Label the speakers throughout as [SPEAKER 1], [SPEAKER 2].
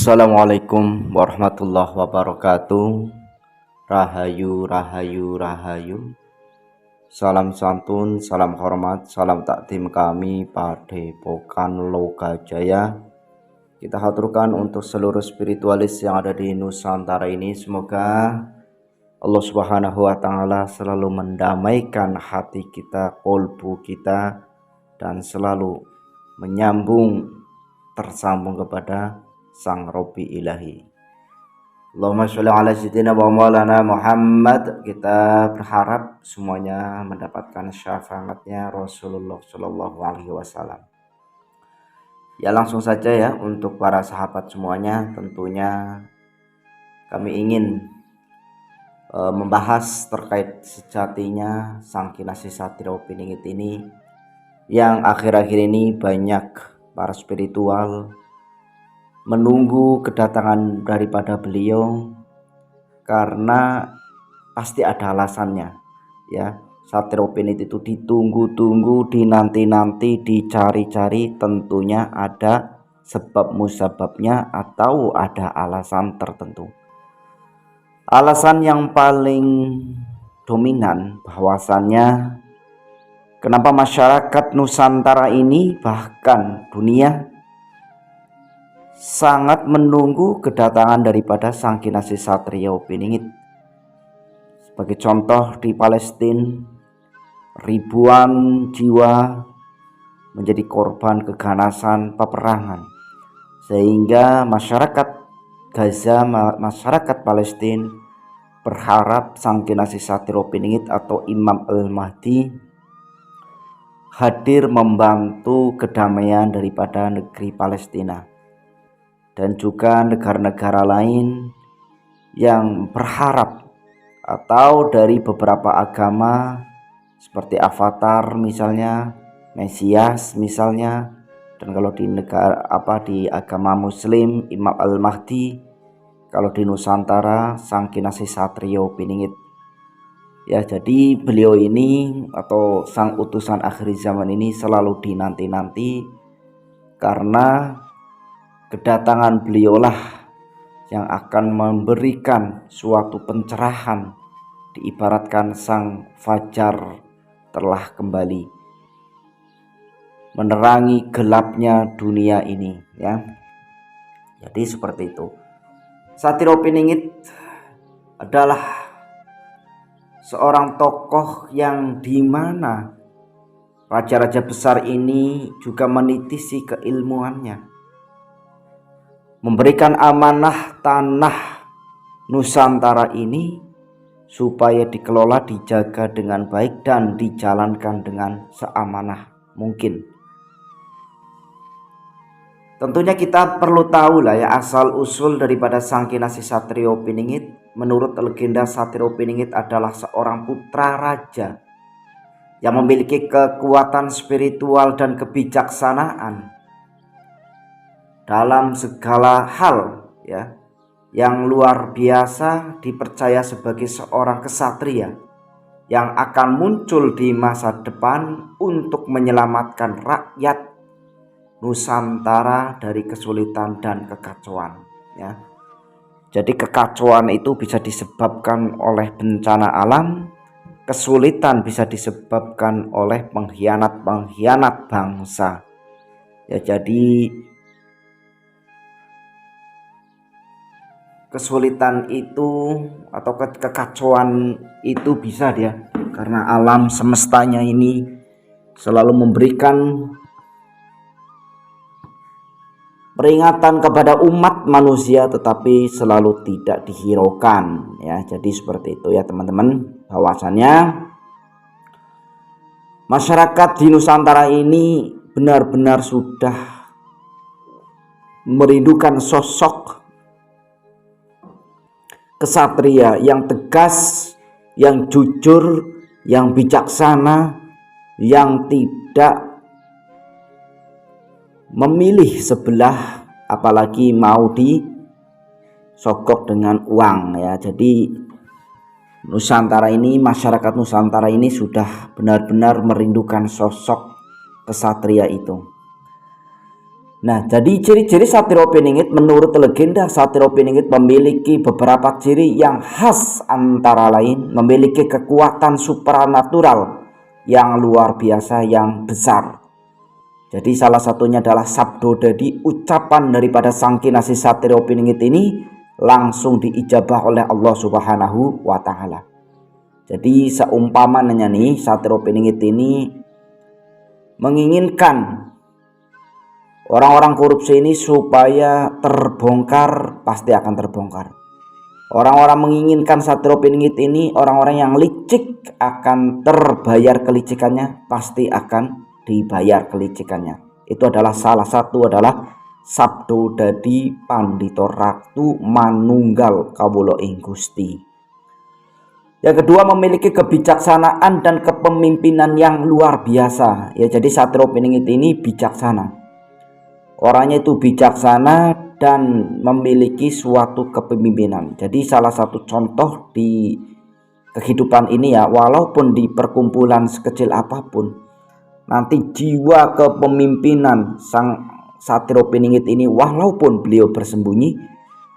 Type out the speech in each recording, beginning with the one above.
[SPEAKER 1] Assalamualaikum warahmatullahi wabarakatuh. Rahayu, rahayu, rahayu. Salam santun, salam hormat, salam takdim kami Padepokan Lokajaya. Kita haturkan untuk seluruh spiritualis yang ada di Nusantara ini. Semoga Allah Subhanahu wa Ta'ala selalu mendamaikan hati kita, kolbu kita, dan selalu tersambung kepada Sang Robi Ilahi. Allahumma sholli ala sayyidina wa maulana Muhammad. Kita berharap semuanya mendapatkan syafaatnya Rasulullah Shallallahu Alaihi Wasallam. Ya, langsung saja ya untuk para sahabat semuanya. Tentunya kami ingin membahas terkait sejatinya Sang Kinasih Satrio Piningit ini, yang akhir-akhir ini banyak para spiritual menunggu kedatangan daripada beliau karena pasti ada alasannya ya. Satrio Piningit itu ditunggu-tunggu, dinanti-nanti, dicari-cari, tentunya ada sebab musababnya atau ada alasan tertentu. Alasan yang paling dominan bahwasannya kenapa masyarakat Nusantara ini bahkan dunia sangat menunggu kedatangan daripada Sang Kinasih Satrio Piningit. Sebagai contoh, di Palestina ribuan jiwa menjadi korban keganasan peperangan, sehingga masyarakat Gaza, masyarakat Palestina berharap Sang Kinasih Satrio Piningit atau Imam Al-Mahdi hadir membantu kedamaian daripada negeri Palestina dan juga negara-negara lain yang berharap, atau dari beberapa agama seperti Avatar misalnya, Mesias misalnya, dan kalau di di agama Muslim Imam Al-Mahdi, kalau di Nusantara Sang Kinasih Satrio Piningit. Ya, jadi beliau ini atau sang utusan akhir zaman ini selalu dinanti-nanti karena kedatangan beliaulah yang akan memberikan suatu pencerahan, diibaratkan sang fajar telah kembali menerangi gelapnya dunia ini ya. Jadi seperti itu. Satrio Piningit adalah seorang tokoh yang dimana raja-raja besar ini juga menitisi keilmuannya, memberikan amanah tanah Nusantara ini supaya dikelola, dijaga dengan baik dan dijalankan dengan seamanah mungkin. Tentunya kita perlu tahu lah ya asal usul daripada Sang Kinasih Satrio Piningit. Menurut legenda, Satrio Piningit adalah seorang putra raja yang memiliki kekuatan spiritual dan kebijaksanaan dalam segala hal ya, yang luar biasa. Dipercaya sebagai seorang kesatria yang akan muncul di masa depan untuk menyelamatkan rakyat Nusantara dari kesulitan dan kekacauan ya. Jadi kekacauan itu bisa disebabkan oleh bencana alam, kesulitan bisa disebabkan oleh pengkhianat bangsa ya. Jadi kesulitan itu atau kekacauan itu bisa dia karena alam semestanya ini selalu memberikan peringatan kepada umat manusia, tetapi selalu tidak dihiraukan ya. Jadi seperti itu ya teman-teman, bahwasannya masyarakat di Nusantara ini benar-benar sudah merindukan sosok kesatria yang tegas, yang jujur, yang bijaksana, yang tidak memilih sebelah, apalagi mau disogok dengan uang ya. Jadi Nusantara ini, masyarakat Nusantara ini sudah benar-benar merindukan sosok kesatria itu. Nah, jadi ciri-ciri Satrio Piningit menurut legenda Satrio Piningit memiliki beberapa ciri yang khas, antara lain memiliki kekuatan supranatural yang luar biasa, yang besar. Jadi salah satunya adalah sabdo dadi, ucapan daripada Sang Kinasih Satrio Piningit ini langsung diijabah oleh Allah Subhanahu wa Ta'ala. Jadi seumpamanya nih, Satrio Piningit ini menginginkan orang-orang korupsi ini supaya terbongkar, pasti akan terbongkar. Orang-orang menginginkan Satrio Piningit ini, orang-orang yang licik, akan terbayar kelicikannya, pasti akan dibayar kelicikannya. Itu adalah salah satu adalah sabdo dadi Pandito Raktu manunggal kawula ing Gusti. Yang kedua, memiliki kebijaksanaan dan kepemimpinan yang luar biasa. Ya, jadi Satrio Piningit ini bijaksana. Orangnya itu bijaksana dan memiliki suatu kepemimpinan. Jadi salah satu contoh di kehidupan ini ya, walaupun di perkumpulan sekecil apapun, nanti jiwa kepemimpinan Sang Satrio Piningit ini, walaupun beliau bersembunyi,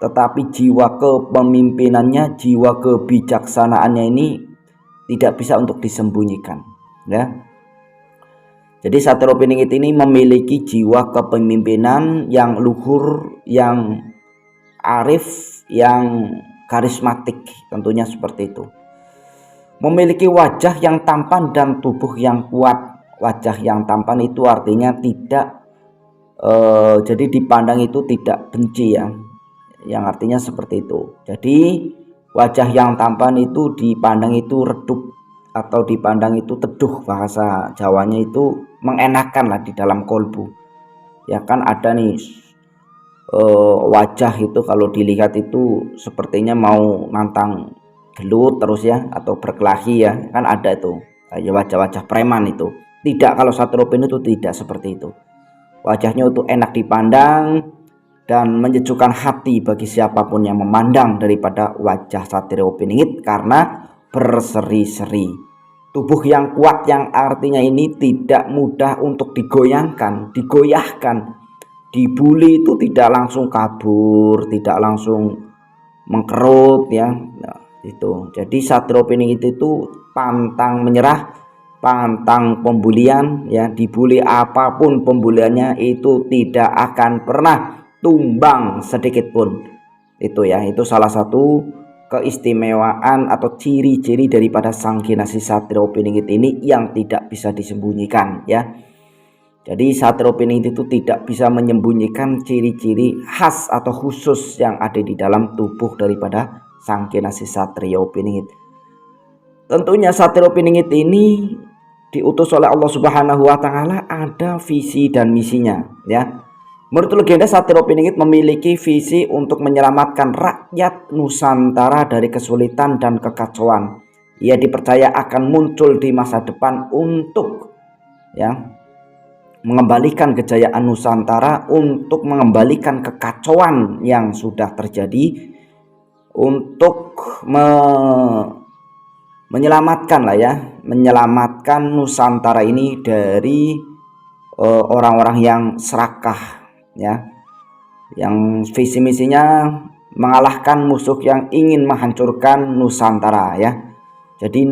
[SPEAKER 1] tetapi jiwa kepemimpinannya, jiwa kebijaksanaannya ini tidak bisa untuk disembunyikan, ya. Jadi Satrio Piningit ini memiliki jiwa kepemimpinan yang luhur, yang arif, yang karismatik, tentunya seperti itu. Memiliki wajah yang tampan dan tubuh yang kuat. Wajah yang tampan itu artinya tidak jadi dipandang itu tidak benci ya, yang artinya seperti itu. Jadi wajah yang tampan itu dipandang itu redup atau dipandang itu teduh, bahasa Jawanya itu mengenakan lah di dalam kolbu. Ya kan ada nih wajah itu kalau dilihat itu sepertinya mau nantang gelut terus ya, atau berkelahi ya, kan ada itu ya wajah-wajah preman itu. Tidak, kalau Satrio Piningit itu tidak seperti itu. Wajahnya itu enak dipandang dan menyejukkan hati bagi siapapun yang memandang daripada wajah Satrio Piningit karena berseri-seri. Tubuh yang kuat, yang artinya ini tidak mudah untuk digoyahkan. Dibuli itu tidak langsung kabur, tidak langsung mengkerut ya. Nah, itu. Jadi Satrio Piningit itu pantang menyerah, pantang pembulian ya. Dibuli apapun pembuliannya itu tidak akan pernah tumbang sedikit pun. Itu ya, itu salah satu keistimewaan atau ciri-ciri daripada Sang Kinasih Satrio Piningit ini yang tidak bisa disembunyikan ya. Jadi Satrio Piningit itu tidak bisa menyembunyikan ciri-ciri khas atau khusus yang ada di dalam tubuh daripada Sang Kinasih Satrio Piningit. Tentunya Satrio Piningit ini diutus oleh Allah Subhanahu wa Ta'ala, ada visi dan misinya ya. Menurut legenda, Satrio Piningit memiliki visi untuk menyelamatkan rakyat Nusantara dari kesulitan dan kekacauan. Ia dipercaya akan muncul di masa depan untuk ya mengembalikan kejayaan Nusantara, untuk mengembalikan kekacauan yang sudah terjadi, untuk menyelamatkan lah ya, menyelamatkan Nusantara ini dari orang-orang yang serakah ya, yang visi misinya mengalahkan musuh yang ingin menghancurkan Nusantara ya. Jadi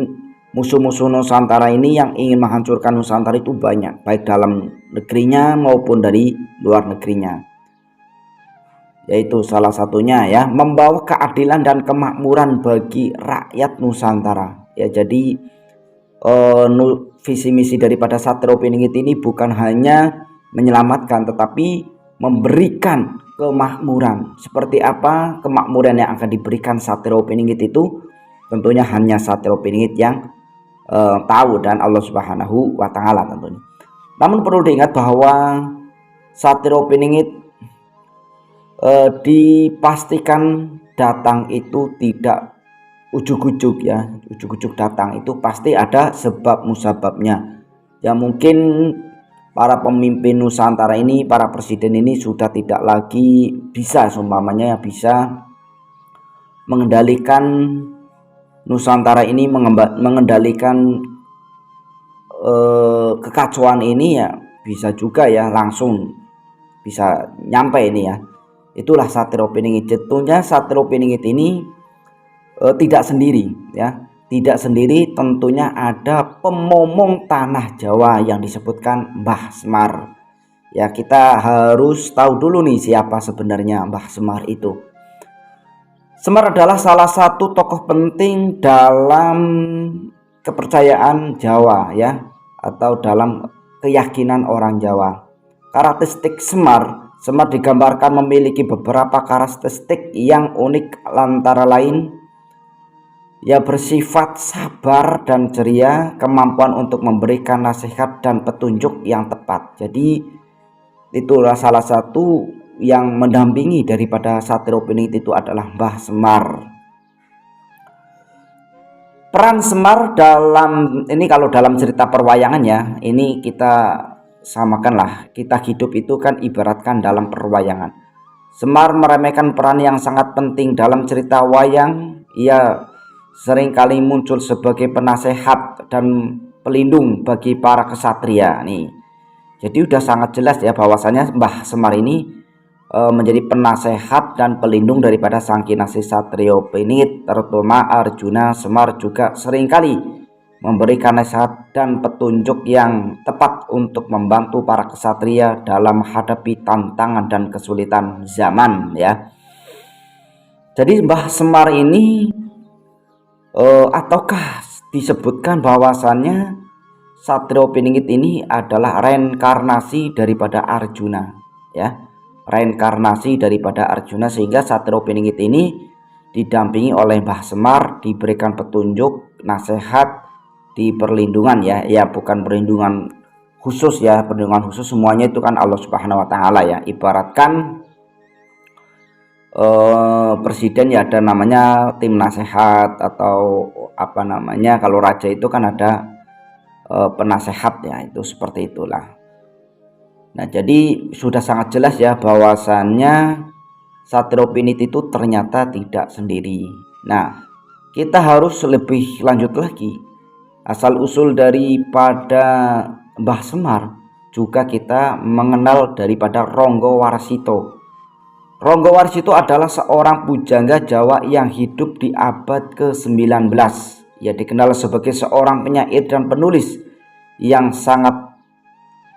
[SPEAKER 1] musuh-musuh Nusantara ini yang ingin menghancurkan Nusantara itu banyak, baik dalam negerinya maupun dari luar negerinya. Yaitu salah satunya ya, membawa keadilan dan kemakmuran bagi rakyat Nusantara ya. Jadi visi misi daripada Satrio Piningit ini bukan hanya menyelamatkan, tetapi memberikan kemakmuran. Seperti apa kemakmuran yang akan diberikan Satrio Piningit itu tentunya hanya Satrio Piningit yang tahu, dan Allah Subhanahu wa Ta'ala tentunya. Namun perlu diingat bahwa Satrio Piningit dipastikan datang itu tidak ujuk-ujuk ya. Ujuk-ujuk datang itu pasti ada sebab musababnya. Ya mungkin para pemimpin Nusantara ini, para presiden ini sudah tidak lagi bisa, seumpamanya bisa mengendalikan Nusantara ini, mengendalikan kekacauan ini ya, bisa juga ya langsung bisa nyampe ini ya. Itulah Satrio Piningit. Tentunya Satrio Piningit ini tidak sendiri ya, tidak sendiri. Tentunya ada pemomong tanah Jawa yang disebutkan Mbah Semar. Ya, kita harus tahu dulu nih siapa sebenarnya Mbah Semar itu. Semar adalah salah satu tokoh penting dalam kepercayaan Jawa ya, atau dalam keyakinan orang Jawa. Karakteristik Semar digambarkan memiliki beberapa karakteristik yang unik, antara lain ya bersifat sabar dan ceria, kemampuan untuk memberikan nasihat dan petunjuk yang tepat. Jadi itulah salah satu yang mendampingi daripada Satrio Piningit itu adalah Mbah Semar. Peran Semar dalam ini, kalau dalam cerita perwayangan ya, ini kita samakanlah, kita hidup itu kan ibaratkan dalam perwayangan. Semar meremehkan peran yang sangat penting dalam cerita wayang. Ia seringkali muncul sebagai penasehat dan pelindung bagi para kesatria nih. Jadi udah sangat jelas ya bahwasanya Mbah Semar ini menjadi penasehat dan pelindung daripada sang kinasih Satrio Piningit, terutama Arjuna. Semar juga seringkali memberikan nasihat dan petunjuk yang tepat untuk membantu para kesatria dalam menghadapi tantangan dan kesulitan zaman ya. Jadi Mbah Semar ini ataukah disebutkan bahwasannya Satrio Piningit ini adalah reinkarnasi daripada Arjuna ya, reinkarnasi daripada Arjuna, sehingga Satrio Piningit ini didampingi oleh Mbah Semar, diberikan petunjuk, nasihat, di perlindungan ya, bukan perlindungan khusus ya, perlindungan khusus semuanya itu kan Allah Subhanahu wa taala ya. Ibaratkan presiden ya ada namanya tim nasihat, atau apa namanya, kalau raja itu kan ada penasehat ya, itu seperti itulah. Nah, jadi sudah sangat jelas ya bahwasannya Satrio Piningit itu ternyata tidak sendiri. Nah, kita harus lebih lanjut lagi. Asal usul daripada Mbah Semar juga kita mengenal daripada Ronggo Warsito. Ronggo Warsito adalah seorang pujangga Jawa yang hidup di abad ke-19. Ia dikenal sebagai seorang penyair dan penulis yang sangat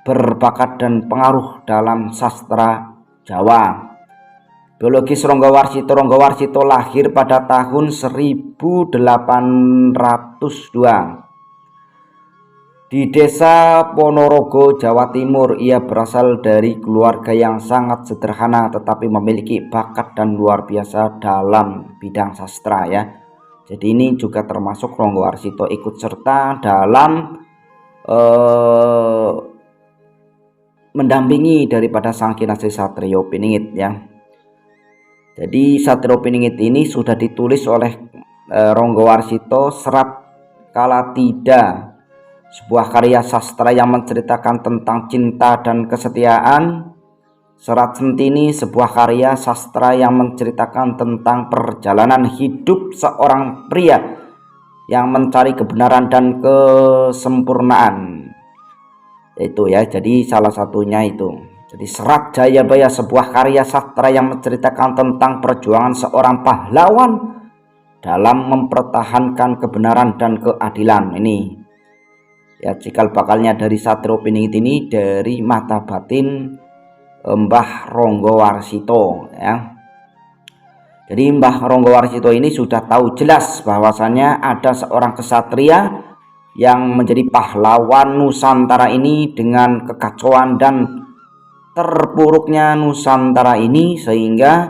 [SPEAKER 1] berbakat dan pengaruh dalam sastra Jawa. Biologis Ronggo Warsito lahir pada tahun 1802 di desa Ponorogo, Jawa Timur. Ia berasal dari keluarga yang sangat sederhana tetapi memiliki bakat dan luar biasa dalam bidang sastra ya. Jadi ini juga termasuk Ronggo Warsito ikut serta dalam mendampingi daripada sang kinasih Satrio Piningit ya. Jadi Satrio Piningit ini sudah ditulis oleh Ronggo Warsito Serat Kalatida, sebuah karya sastra yang menceritakan tentang cinta dan kesetiaan. Serat Sentini, sebuah karya sastra yang menceritakan tentang perjalanan hidup seorang pria yang mencari kebenaran dan kesempurnaan. Itu ya, jadi salah satunya itu. Jadi Serat Jayabaya, sebuah karya sastra yang menceritakan tentang perjuangan seorang pahlawan dalam mempertahankan kebenaran dan keadilan. Ini ya cikal bakalnya dari Satrio Piningit ini dari mata batin Mbah Ronggo Warsito ya. Jadi Mbah Ronggo Warsito ini sudah tahu jelas bahwasannya ada seorang kesatria yang menjadi pahlawan Nusantara ini dengan kekacauan dan terpuruknya Nusantara ini, sehingga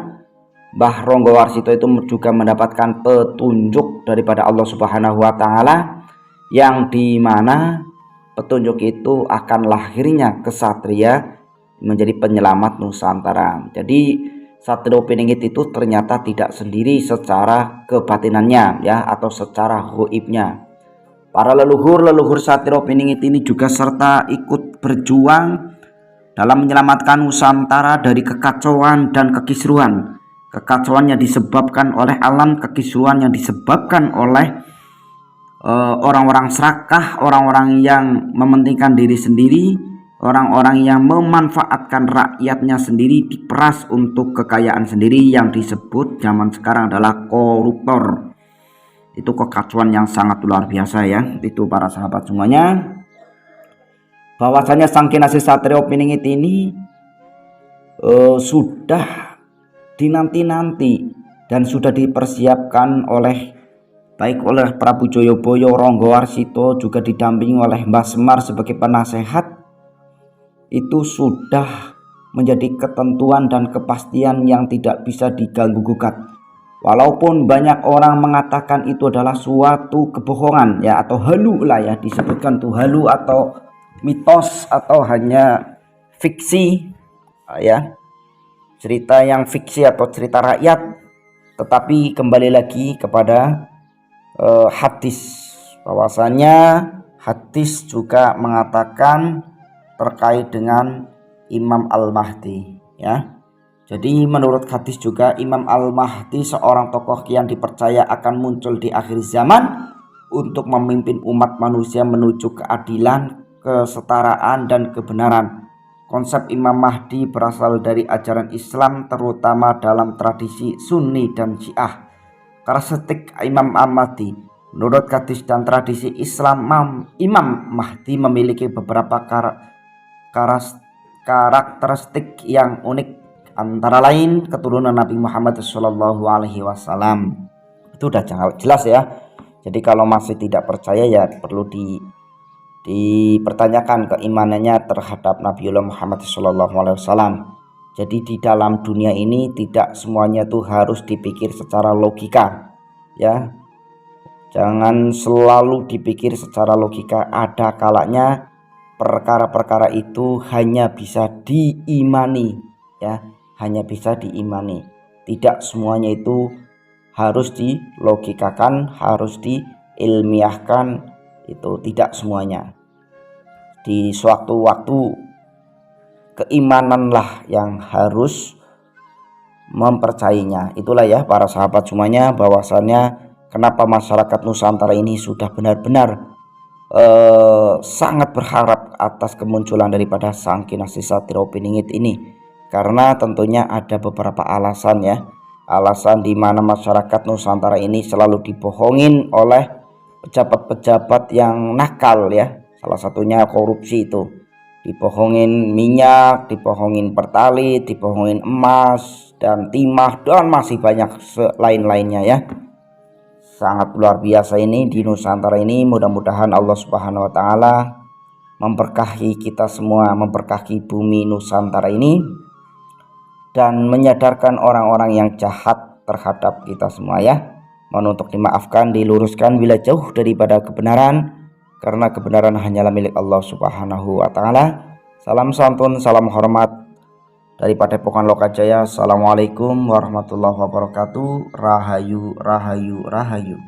[SPEAKER 1] Mbah Ronggo Warsito itu juga mendapatkan petunjuk daripada Allah Subhanahu wa taala, yang dimana petunjuk itu akan lahirnya kesatria menjadi penyelamat Nusantara. Jadi Satrio Piningit itu ternyata tidak sendiri secara kebatinannya ya, atau secara goibnya. Para leluhur Satrio Piningit ini juga serta ikut berjuang dalam menyelamatkan Nusantara dari kekacauan dan kekisruhan. Kekacauan yang disebabkan oleh alam, kekisruhan yang disebabkan oleh orang-orang serakah, orang-orang yang mementingkan diri sendiri, orang-orang yang memanfaatkan rakyatnya sendiri, diperas untuk kekayaan sendiri, yang disebut zaman sekarang adalah koruptor. Itu kekacauan yang sangat luar biasa ya. Itu para sahabat semuanya, bahwasanya Sang Kinasih Satrio Piningit ini sudah dinanti-nanti dan sudah dipersiapkan baik oleh Prabu Joyoboyo, Ronggo Warsito, juga didampingi oleh Mbah Semar sebagai penasehat. Itu sudah menjadi ketentuan dan kepastian yang tidak bisa diganggu gugat. Walaupun banyak orang mengatakan itu adalah suatu kebohongan ya, atau halu lah ya, disebutkan tuh halu atau mitos atau hanya fiksi ya, cerita yang fiksi atau cerita rakyat. Tetapi kembali lagi kepada hadis, bahwasanya hadis juga mengatakan terkait dengan Imam Al-Mahdi ya. Jadi menurut hadis juga Imam Al-Mahdi seorang tokoh yang dipercaya akan muncul di akhir zaman untuk memimpin umat manusia menuju keadilan, kesetaraan, dan kebenaran. Konsep Imam Mahdi berasal dari ajaran Islam, terutama dalam tradisi Sunni dan Syiah. Karakteristik Imam Al-Mahdi, menurut hadis dan tradisi Islam, Imam Mahdi memiliki beberapa karakteristik yang unik, antara lain keturunan Nabi Muhammad SAW. Itu udah jelas ya. Jadi kalau masih tidak percaya ya perlu dipertanyakan keimanannya terhadap Nabiullah Muhammad SAW. Jadi di dalam dunia ini tidak semuanya tuh harus dipikir secara logika ya. Jangan selalu dipikir secara logika. Ada kalanya perkara-perkara itu hanya bisa diimani ya, hanya bisa diimani. Tidak semuanya itu harus dilogikakan, harus diilmiahkan, itu tidak semuanya. Di suatu waktu keimananlah yang harus mempercayainya. Itulah ya para sahabat semuanya, bahwasannya kenapa masyarakat Nusantara ini sudah benar-benar sangat berharap atas kemunculan daripada Sang Kinasih Satrio Piningit ini, karena tentunya ada beberapa alasan ya. Alasan di mana masyarakat Nusantara ini selalu dibohongin oleh pejabat-pejabat yang nakal ya. Salah satunya korupsi itu. Dibohongin minyak, dibohongin pertalit, dibohongin emas dan timah, dan masih banyak lain-lainnya ya. Sangat luar biasa ini di Nusantara ini. Mudah-mudahan Allah Subhanahu wa taala memberkahi kita semua, memberkahi bumi Nusantara ini, dan menyadarkan orang-orang yang jahat terhadap kita semua ya. Mohon untuk dimaafkan, diluruskan bila jauh daripada kebenaran, karena kebenaran hanyalah milik Allah Subhanahu wa taala. Salam santun, salam hormat dari Padepokan Lokajaya. Assalamualaikum warahmatullahi wabarakatuh. Rahayu, rahayu, rahayu.